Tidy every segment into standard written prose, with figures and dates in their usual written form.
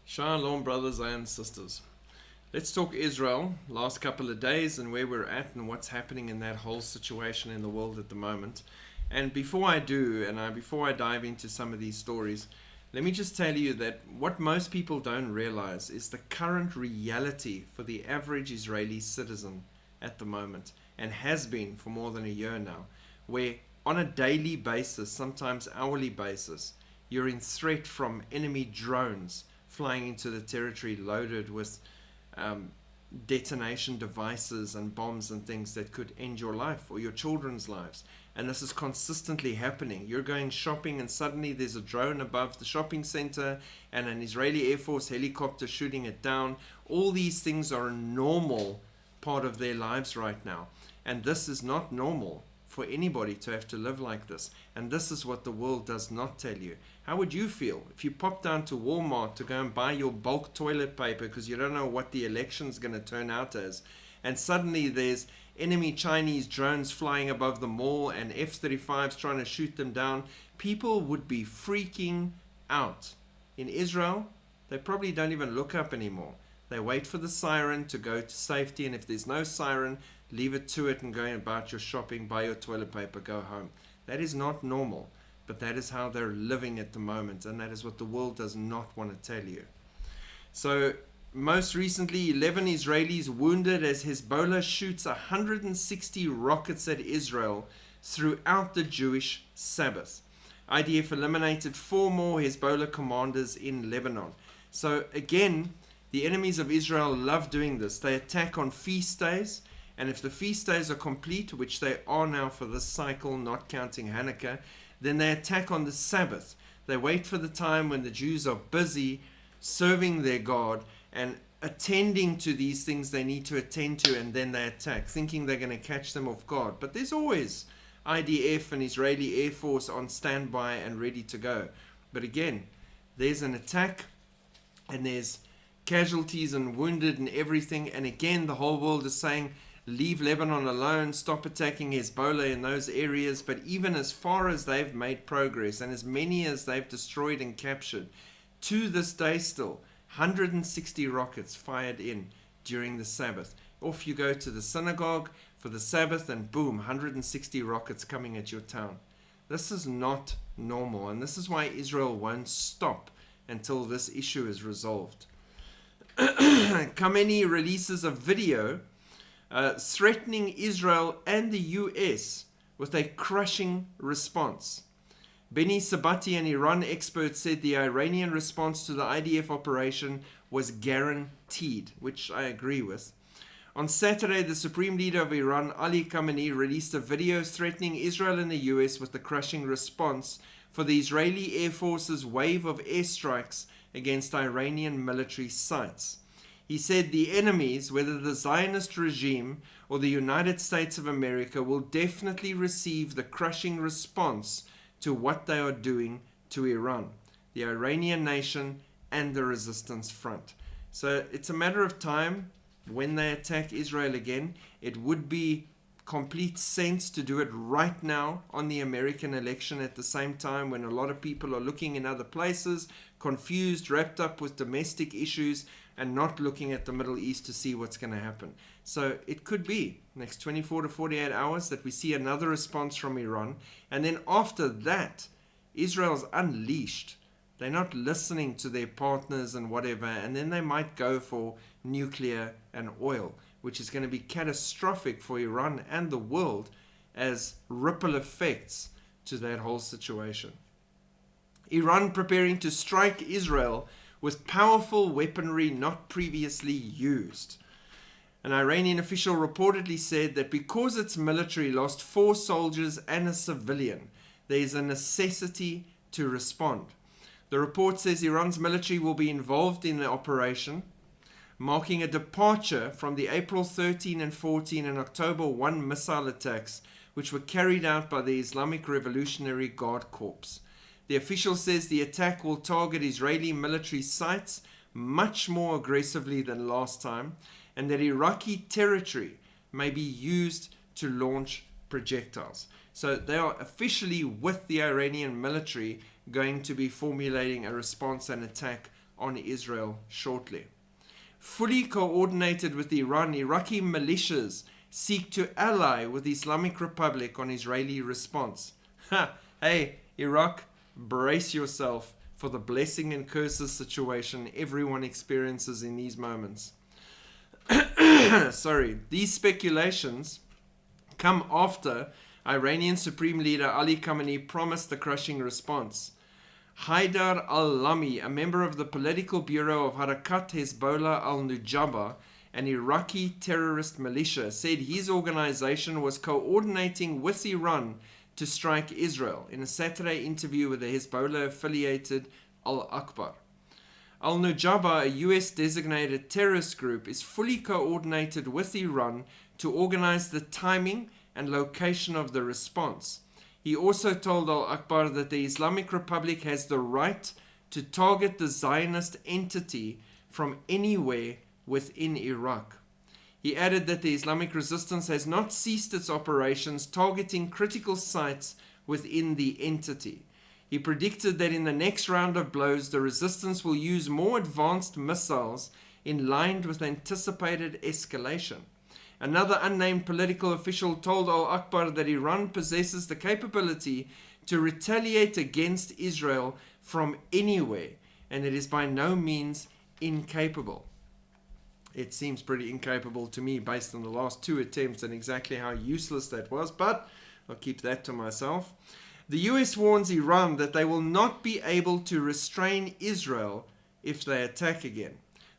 Shalom, brothers and sisters. Let's talk Israel, last couple of days and where we're at and what's happening in that whole situation in the world at the moment. And before I do, before I dive into some of these stories, let me just tell you that what most people don't realize is the current reality for the average Israeli citizen at the moment, and has been for more than a year now, where on a daily basis, sometimes hourly basis, you're in threat from enemy drones flying into the territory loaded with detonation devices and bombs and things that could end your life or your children's lives. And this is consistently happening. You're going shopping and suddenly there's a drone above the shopping center and an Israeli Air Force helicopter shooting it down. All these things are a normal part of their lives right now. And this is not normal for anybody to have to live like this. And this is what the world does not tell you. How would you feel if you pop down to Walmart to go and buy your bulk toilet paper because you don't know what the election's going to turn out as, and suddenly there's enemy Chinese drones flying above the mall and F-35s trying to shoot them down? People would be freaking out. In Israel, they probably don't even look up anymore. They wait for the siren to go to safety, and if there's no siren, leave it to it and go about your shopping, buy your toilet paper, go home. That is not normal, but that is how they're living at the moment, and that is what the world does not want to tell you. So most recently, 11 Israelis wounded as Hezbollah shoots 160 rockets at Israel throughout the Jewish Sabbath. IDF eliminated 4 more Hezbollah commanders in Lebanon. So again, the enemies of Israel love doing this. They attack on feast days, and if the feast days are complete, which they are now for this cycle, not counting Hanukkah, then they attack on the Sabbath. They wait for the time when the Jews are busy serving their God and attending to these things they need to attend to, and then they attack, thinking they're going to catch them off guard. But there's always IDF and Israeli Air Force on standby and ready to go. But again, there's an attack and there's casualties and wounded and everything. And again, the whole world is saying, leave Lebanon alone, stop attacking Hezbollah in those areas. But even as far as they've made progress and as many as they've destroyed and captured, to this day still, 160 rockets fired in during the Sabbath. Off you go to the synagogue for the Sabbath and boom, 160 rockets coming at your town. This is not normal, and this is why Israel won't stop until this issue is resolved. Khamenei releases a video threatening Israel and the US with a crushing response. Beni Sabati, an Iran expert, said the Iranian response to the IDF operation was guaranteed, which I agree with. On Saturday, the Supreme Leader of Iran, Ali Khamenei, released a video threatening Israel and the US with the crushing response for the Israeli Air Force's wave of airstrikes against Iranian military sites. He said the enemies, whether the Zionist regime or the United States of America, will definitely receive the crushing response to what they are doing to Iran, the Iranian nation, and the resistance front. So it's a matter of time when they attack Israel again. It would be complete sense to do it right now on the American election at the same time, when a lot of people are looking in other places, confused, wrapped up with domestic issues, and not looking at the Middle East to see what's going to happen. So it could be next 24 to 48 hours that we see another response from Iran. And then after that, Israel's unleashed. They're not listening to their partners and whatever. And then they might go for nuclear and oil, which is going to be catastrophic for Iran and the world as ripple effects to that whole situation. Iran preparing to strike Israel with powerful weaponry not previously used. An Iranian official reportedly said that because its military lost 4 soldiers and a civilian, there is a necessity to respond. The report says Iran's military will be involved in the operation, marking a departure from the April 13 and 14 and October 1 missile attacks, which were carried out by the Islamic Revolutionary Guard Corps. The official says the attack will target Israeli military sites much more aggressively than last time, and that Iraqi territory may be used to launch projectiles. So they are officially, with the Iranian military, going to be formulating a response and attack on Israel shortly. Fully coordinated with Iran, Iraqi militias seek to ally with the Islamic Republic on Israeli response. Hey, Iraq, brace yourself for the blessing and curses situation everyone experiences in these moments. These speculations come after Iranian Supreme Leader Ali Khamenei promised the crushing response. Haidar al-Lami, a member of the political bureau of Harakat Hezbollah al-Nujaba, an Iraqi terrorist militia, said his organization was coordinating with Iran to strike Israel in a Saturday interview with the Hezbollah-affiliated Al-Akbar. Al-Nujaba, a US-designated terrorist group, is fully coordinated with Iran to organize the timing and location of the response. He also told Al-Akbar that the Islamic Republic has the right to target the Zionist entity from anywhere within Iraq. He added that the Islamic resistance has not ceased its operations targeting critical sites within the entity. He predicted that in the next round of blows, the resistance will use more advanced missiles in line with anticipated escalation. Another unnamed political official told Al-Akbar that Iran possesses the capability to retaliate against Israel from anywhere, and it is by no means incapable. It seems pretty incapable to me based on the last two attempts and exactly how useless that was, but I'll keep that to myself. The US warns Iran that they will not be able to restrain Israel if they attack again.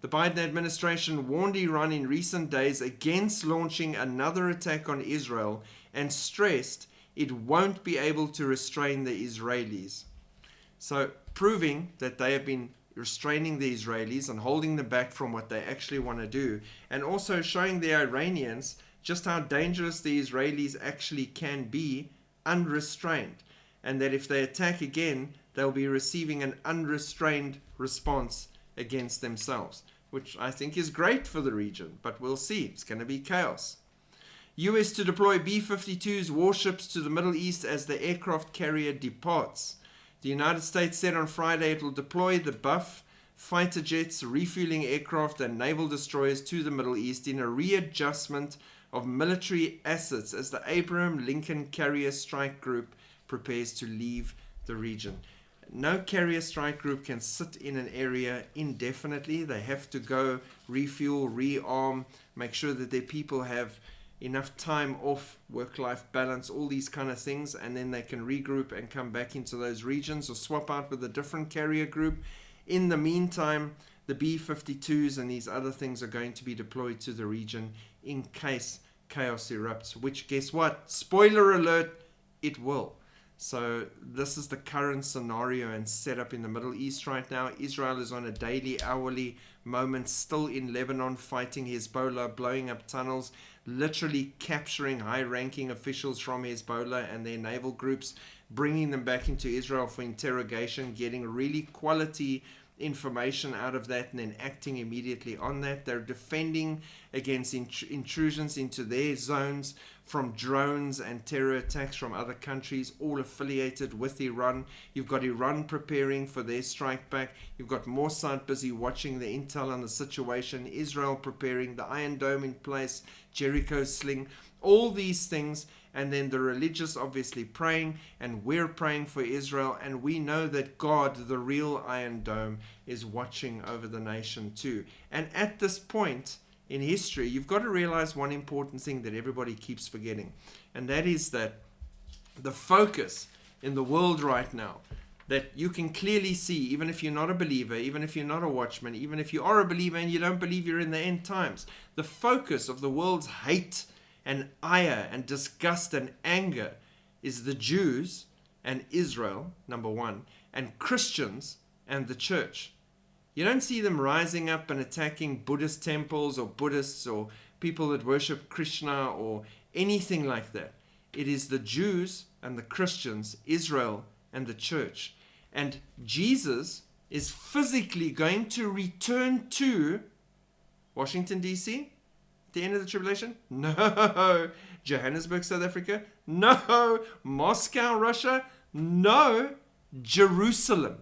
The Biden administration warned Iran in recent days against launching another attack on Israel and stressed it won't be able to restrain the Israelis. So, proving that they have been restraining the Israelis and holding them back from what they actually want to do, and also showing the Iranians just how dangerous the Israelis actually can be unrestrained, and that if they attack again, they'll be receiving an unrestrained response against themselves, which I think is great for the region, but we'll see. It's going to be chaos. US to deploy B-52s warships to the Middle East as the aircraft carrier departs. The United States said on Friday it will deploy the Buff fighter jets, refueling aircraft and naval destroyers to the Middle East in a readjustment of military assets as the Abraham Lincoln Carrier Strike Group prepares to leave the region. No carrier strike group can sit in an area indefinitely. They have to go refuel, rearm, make sure that their people have enough time off, work-life balance, all these kind of things, and then they can regroup and come back into those regions or swap out with a different carrier group. In the meantime, the B-52s and these other things are going to be deployed to the region in case chaos erupts, which, guess what? Spoiler alert, it will. So this is the current scenario and setup in the Middle East right now. Israel is on a daily, hourly moment, still in Lebanon, fighting Hezbollah, blowing up tunnels, literally capturing high-ranking officials from Hezbollah and their naval groups, bringing them back into Israel for interrogation, getting really quality information out of that and then acting immediately on that. They're defending against intrusions into their zones from drones and terror attacks from other countries, all affiliated with Iran. You've got Iran preparing for their strike back. You've got Mossad busy watching the intel on the situation. Israel preparing, the Iron Dome in place, Jericho sling, all these things. And then the religious obviously praying, and we're praying for Israel, and we know that God, the real Iron Dome, is watching over the nation too. And at this point in history, you've got to realize one important thing that everybody keeps forgetting, and that is that the focus in the world right now, that you can clearly see, even if you're not a believer, even if you're not a watchman, even if you are a believer and you don't believe you're in the end times, the focus of the world's hate and ire and disgust and anger is the Jews and Israel, number one, and Christians and the church. You don't see them rising up and attacking Buddhist temples or Buddhists or people that worship Krishna or anything like that. It is the Jews and the Christians, Israel and the church. And Jesus is physically going to return to Washington, D.C., the end of the tribulation? No. Johannesburg, South Africa? No. Moscow, Russia? No. Jerusalem.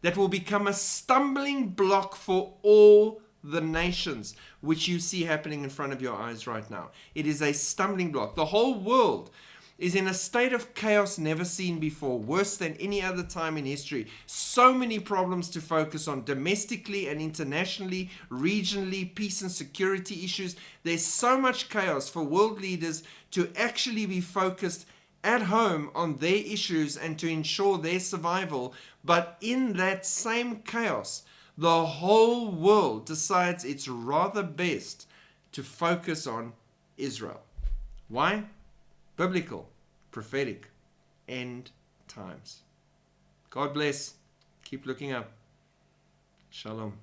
that will become a stumbling block for all the nations, which you see happening in front of your eyes right now. It is a stumbling block. The whole world is in a state of chaos never seen before, worse than any other time in history. So many problems to focus on domestically and internationally, regionally, peace and security issues. There's so much chaos for world leaders to actually be focused at home on their issues and to ensure their survival. But in that same chaos, the whole world decides it's rather best to focus on Israel. Why? Biblical, prophetic, end times. God bless. Keep looking up. Shalom.